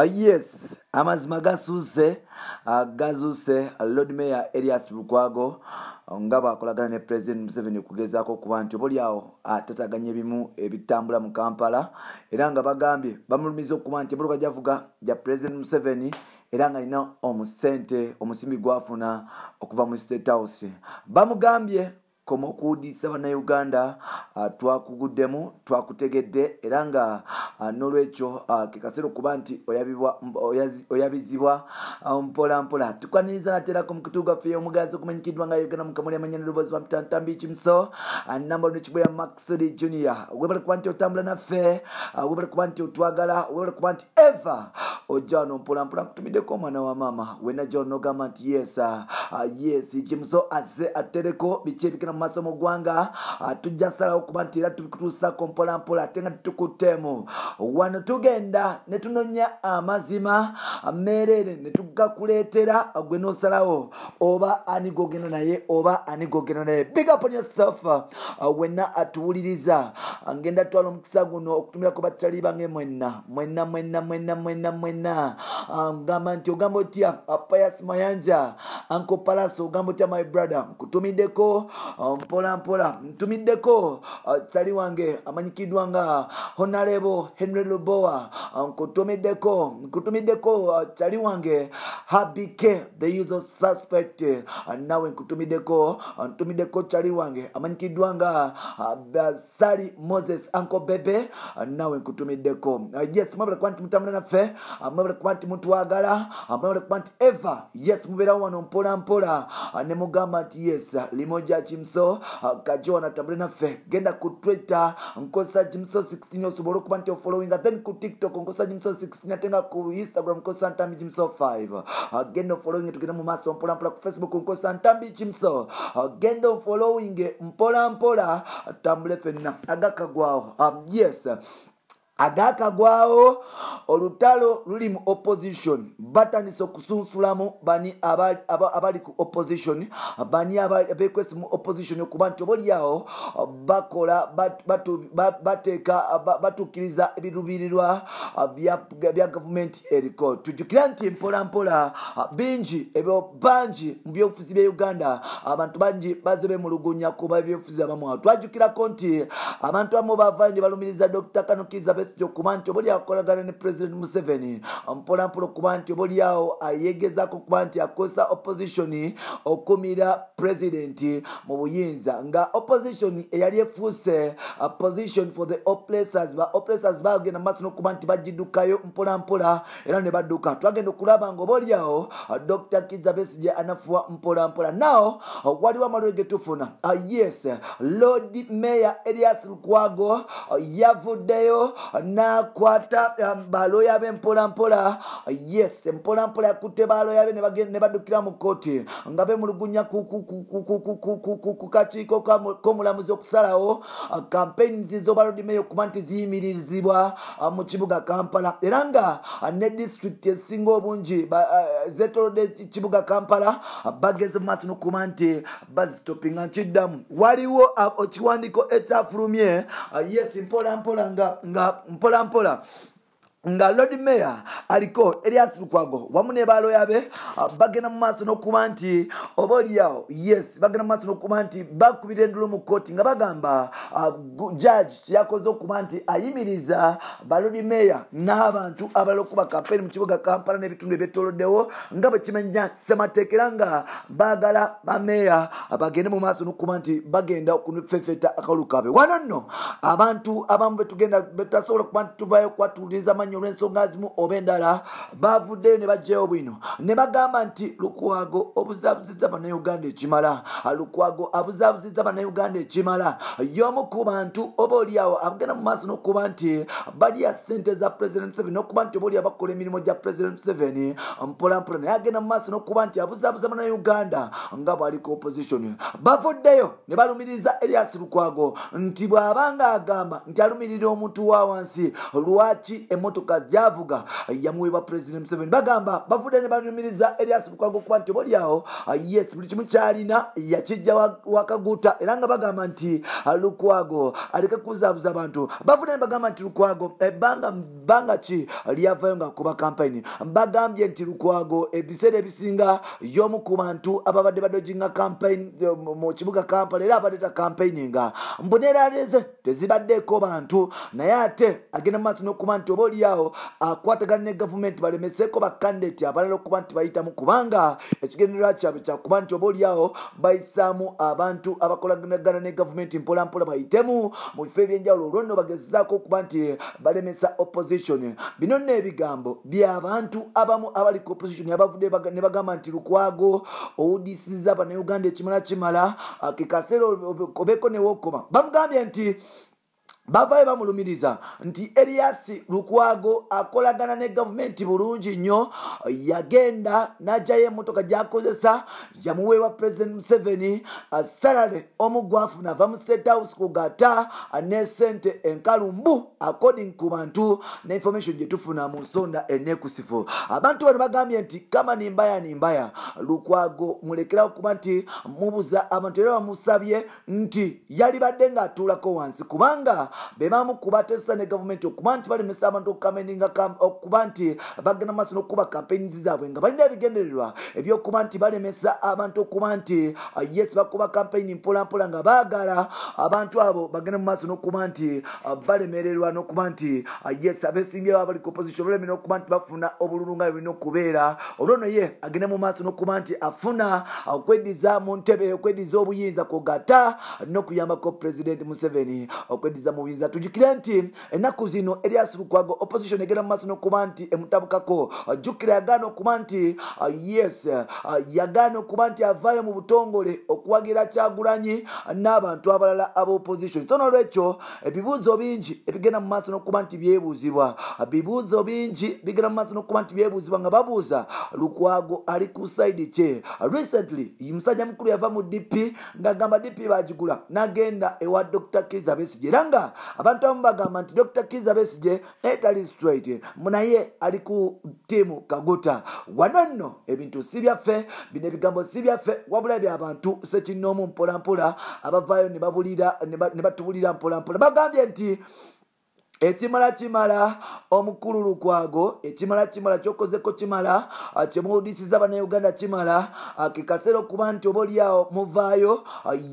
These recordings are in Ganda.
Yes, amazima gasuse Lord Mayor Erias Lukwago ngaba akolagana ne President Museveni kugezaako ku bantu boliawo atataganye bimu ebitambula mu Kampala era nga bagambye bamulumiza okuba nti emmotoka javuga ja President Museveni era nga alina omusente omusimbi gwafuna okuva mu State House. Bamugambye komo kuudisa bannayuganda twakuguddemu twakutegedde era nga n'olwekyo kekasero kuba nti oyabizibwa mpola mpola tukwaniriza naterako mu kutuuga ffe omugazi okumanyikiddwa nga Uganda Mukamooli amanya n'oluboozi bamutantambi kimso namba ono Kibuga Maxudi Junior webale kuba nti otambula naffe webale kuba nti otwagala webale kuba nti eva ojja wano mpola mpola nkutumiddeko omwana wa maama wena gyo n'ogamba nti yes kimso azze atereko biki ebikena mu maaso mu ggwanga tujja salawo kuba nti era tubikutuusako mpola mpola ate nga tutukuttemu wano tugenda ne tunonya amazima meerere ne tugakuleetera gwe n'osalawo oba ani gogenda naye oba ani gogenda naye. Big up on yourself wenna atuwuliriza ngenda twala omukisa guno okutumirako bakyali bange mwenna ngamba nti ogamba otya Pius Mayanja Uncle Palaso ogamba otya my brother nkutumiddeko mpola mpola ntumiddeko kyali wange amanyikiddwa nga Honorable Henry Lubowa nkutumiddeko kyali wange Habike the usual suspect nawe ntumiddeko kyali wange amanyikiddwa nga Sali Moses Uncle Bebe nawe nkutumiddeko. Yes mwabale kuba nti mutambula naffe mwabale kuba nti mutwagala mwabale kuba nti eva yes mubeerawo wano mpola mpola ne mugamba nti yes limoja kimso kajo natambule naffe genda ku Twitter nkosa Jimso 16 osobola okuba nti following then ku TikTok nkosa Jimso 16 atenga ku Instagram nkosa Ntambi Jimso 5 genda following tugenda mu maaso mpola mpola ku Facebook nkosa Ntambi Jimso genda following mpola mpola tambule fenna agakagwawo yes agakagwawo olutalo luli mu opposition batandise okusunsulamu bani abali ku opposition bani abekwesi mu opposition okuba nti oboliawo bakola batukiriza ebirubirirwa bya government eriko. Tujukira nti mpola mpola bingi ebyo bangi mu byobufuzi bya Uganda abantu bangi bazobe mu lugunya kuba ebyobufuzi abamu. Twajukirako nti abantu abamu bavanye balumiriza Dr. Kanukiza kuba nti oboliawo akolagana ne President Museveni mpola mpola kuba nti oboliawo ayegezako kuba nti akosa opposition okumira president mu buyinza nga opposition eyali efuuse position for the oppressors bagenda maaso n'okuba nti bagidukayo mpola mpola era ne badduka. Twagenda okulaba nga oboliawo Dr. Kizza Besigye anafuwa mpola mpola. Now waliwo amalwe getufuna yes Lord Mayor Erias Lukwago yavuddeyo nakwata baloya be mpola mpola yes mpola mpola yakutte baloya be ne baddukira mu kkooti nga bemulugunya ku kakiiko k'omulamuzi okusalawo campaign zizo Lord Mayor okuba nti ziyimirizibwa mu kibuga Kampala era nga ne district esinga obungi zetolodde kibuga Kampala bageze mu maaso n'okuba nti bazitopinga nkiddamu. Waliwo ekiwandiiko ekyafulumye yes mpola mpola mpola mpola nga Lord Mayor aliko Erias Lukwago wamu ne baloya be bagenda mu maaso n'okuba nti oboliawo yes bagenda mu maaso n'okuba nti bakubira endulo mu kkooti nga bagamba judge yakoze okuba nti ayimiriza Lord Mayor n'abantu abalala okuba campaign mu kibuga Kampala n'ebitundu ebyetooloddewo nga bwe kimenya ssemateeka era nga baagala bameya bagende mu maaso n'okuba nti bagenda okunfefeta akalukabe. Wano nno abantu abamu betasobola okuba nti tuvayo kwatuliza amanyi olw'ensonga zimu oba endala bavuddeyo ne bajjayo bwino ne bagamba nti Lukwago obuzaabuzizza bannayuganda ekimala Lukwago abuzaabuzizza bannayuganda ekimala y'omu ku bantu oba oliawo abagenda mu maaso n'okuba nti balya ssente za President Museveni n'okuba nti oba oliawo bakola emirimu gya President Museveni mpola mpola naye agenda mu maaso n'okuba nti abuzaabuza bannayuganda nga bw'aliko opposition. Bavuddeyo ne balumiriza Erias Lukwago nti bw'abanga agamba nti alumirira omuntu wa wansi lwaki emmotoka emotoka javuga yamuwebwa President Museveni bagamba bavude ne banumiriza Erias Lukwago kwanti bolyawo yes buli kimu kyalina yakijja wakaguta era nga bagamba nti Lukwago aleke kuzabuza abantu bavude ne bagamba nti Lukwago banga ki lyavayo nga kuba campaign bagambye nti Lukwago ebiseera ebisinga y'omu ku bantu ababadde badojinga campaign mu Kibuga Kampala era abadde ta campaigninga mbonera leze tezibaddeeko bantu naye ate agenda maaso n'okuba nti oba olyawo akwatagana ne gavumenti balemeseeko bakandidate abalala okuba nti bayitamu kubanga ekigendererwa kyabwe kyakuba nti oba olyawo bayisaamu abantu abakolagana ne gavumenti mpolampola bayitemu mu bifo ebyenjawulo olwo nno bagezezaako okuba nti balemesa opposition bino nno ebigambo by'abantu abamu abali ku opposition abavudde ne bagamba nti Lukwago owudisiza bannayuganda ekimala kikaseera obeeko ne wokoma bamugambye nti bavayo bamulumiriza nti Erias Lukwago akolagana ne gavumenti bulungi nnyo yagenda n'ajjayo emmotoka gy'akozesa yamuweebwa President Museveni salary omugwafu nava mu State House kugata ne ssente enkalumbu according ku bantu ne information gye tufuna mu nsonda enekusifu abantu bano bagambye nti kama nimbaya Lukwago mulekerawo kuba nti mubuza abantu era bamusabye nti yali badde ng'atuulako wansi kubanga bebamu kubatesa ne government okuba nti balemesa abantu okukameninga okuba nti bagenda maaso n'okuba campaigns zaabwe nga balina ebigendererwa ebyokuba nti balemesa abantu okuba nti yes bakuba campaign mpolampola nga baagala abantu abo bagenda mu maaso n'okuba nti balemererwa n'okuba nti yes abesimbye bali ku opposition balemera okuba nti bafuna obululu nga birina okubeera olwo no ye agenda mu maaso n'okuba nti afuna okweddiza mu ntebe okweddiza obuyinza kugata n'okuyambako President Museveni okweddiza mu buyinza tujukire nti ennaku zino Erias Lukwago opposition egenda mu maaso n'okuba nti emutabukako jjukira yagaana okuba nti yes yagaana okuba nti avaayo mu butongole okuwagira Kyagulanyi n'abantu abalala aba opposition so n'olwekyo ebibuuzo bingi ebigenda mu maaso n'okuba nti byebuuzibwa bibuuzo bingi bigenda mu maaso n'okuba nti byebuuzibwa nga babuuza Lukwago ali ku side kye recently musajja mukulu yava mu DP ng'agamba DP bagigula n'agenda ewa Dr. Kizza Besigye era nga abantu abamu bagamba nti Dr. Kizza Besigye tali straight munaye ali ku tiimu Kaguta wano nno ebintu si byaffe bino ebigambo si byaffe wabula by'abantu sekinnoomu mpolampola abavaayo ne batubulira mpolampola bagambye nti ekimala omukulu Lukwago ekimala kyokozeko kimala kyemuwudisiza bannayuganda kimala kikaseera okuba nti oba olyawo muvaayo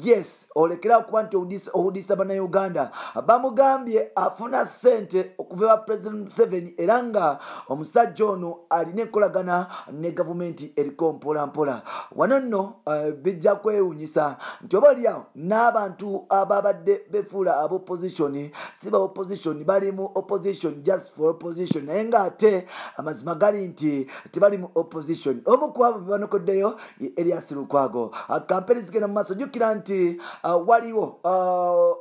yes olekera okuba nti owudisa bannayuganda bamugambye afuna ssente okuva ewa President Museveni era nga omusajja ono alina enkolagana ne gavumenti eriko mpolampola wano nno bijja kwewunyisa nti oba olyawo n'abantu ababadde befuula abopposition si ba opposition bali mu opposition just for opposition naye ng'ate amazima gali nti tebali mu opposition omu ku abo bebanokoddeyo Erias Lukwago kampeni zigenda mu maaso jjukira nti waliwo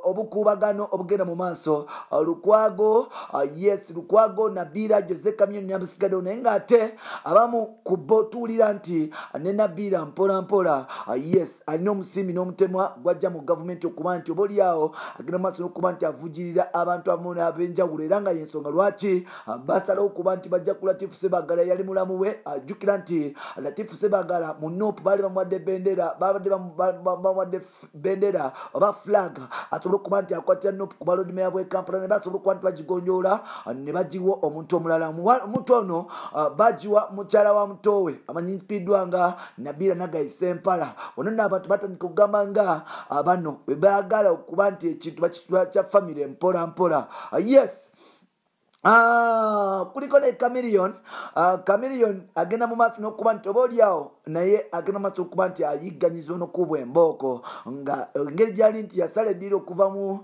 obukuubagano obugenda mu maaso Lukwago yes Lukwago Nabiira Jose Kamyoni n'abasigaddewo naye ng'ate abamu kubotuulira nti ne Nabiira mpolampola yes alina omusimbi n'omutemwa gwajja mu gavumenti okuba nti oba olyawo agenda mu maaso n'okuba nti avujirira abantu abamu n'ab'enjawulo era nga yensonga lwaki basalawo okuba nti bajja ku Latifu Ssebaggala yali mulamu we ajjukira nti Latifu Ssebaggala mu Nuupu baali bamuwadde bendera babadde bamuwadde bendera oba flag asobola okuba nti akwatira Nuupu ku balodi meya bw'e Kampala ne basobola okuba nti bagigonjoola ne bagiwa omuntu omulala omuntu ono bagiwa mukyala wa mutowe amanyikiddwa nga Nabiira Nagayi Sempala wano nno abantu batandika okugamba nga bano bwe baagala okuba nti ekintu bakitula kya famire mpolampola yes kuliko ne Chameleon agenda mu maaso n'okuba nti oba olyawo naye agenda mu maaso n'okuba nti ayigganyiza n'okubwa embooko nga engeri gyali nti yasala eddiiro okuva mu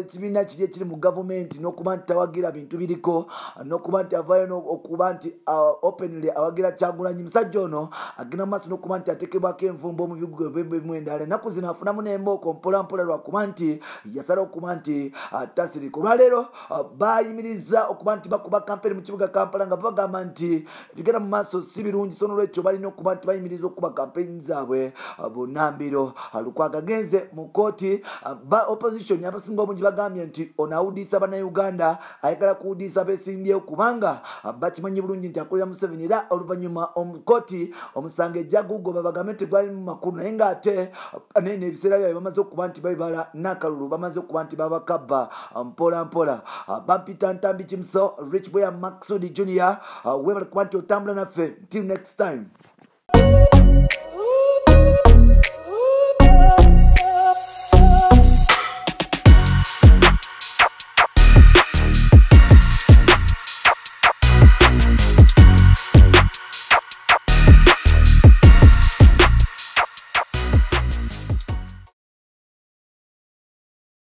kibiina kiri ekiri mu gavumenti n'okuba nti tawagira bintu biriko n'okuba nti avaayo n'okuba nti openly awagira Kyagulanyi musajja ono agenda mu maaso n'okuba nti ateekebwako envumbo mu bibuga bimu endala ennaku zino afunamu n'embooko mpolampola lwakuba nti yasala okuba nti tasirika olwaleero bayimiriza bamaliriza okuba nti bakuba kampeyini mu kibuga Kampala nga bagamba nti ebigenda mu maaso si birungi, so n'olwekyo balina okuba nti bayimiriza okuba kampeyini zaabwe bunnambiro. Lukwago agenze mu kkooti, opposition abasinga obungi bagambye nti ono awudiisa bannayuganda, ayagala kuwudiisa beesimbyewo kubanga bakimanyi bulungi nti akolera Museveni, era oluvannyuma omukooti omusango ejja gugoba bagambe nti gwali mu makulu, naye ng'ate n'ebiseera byabwe bamaze okuba nti babibala n'akalulu, bamaze okuba nti babakabba mpola mpola. Bampita Ntambi Kimso, Rich Boy Maxudi Junior, webale kuba nti otambula naffe. Till next time.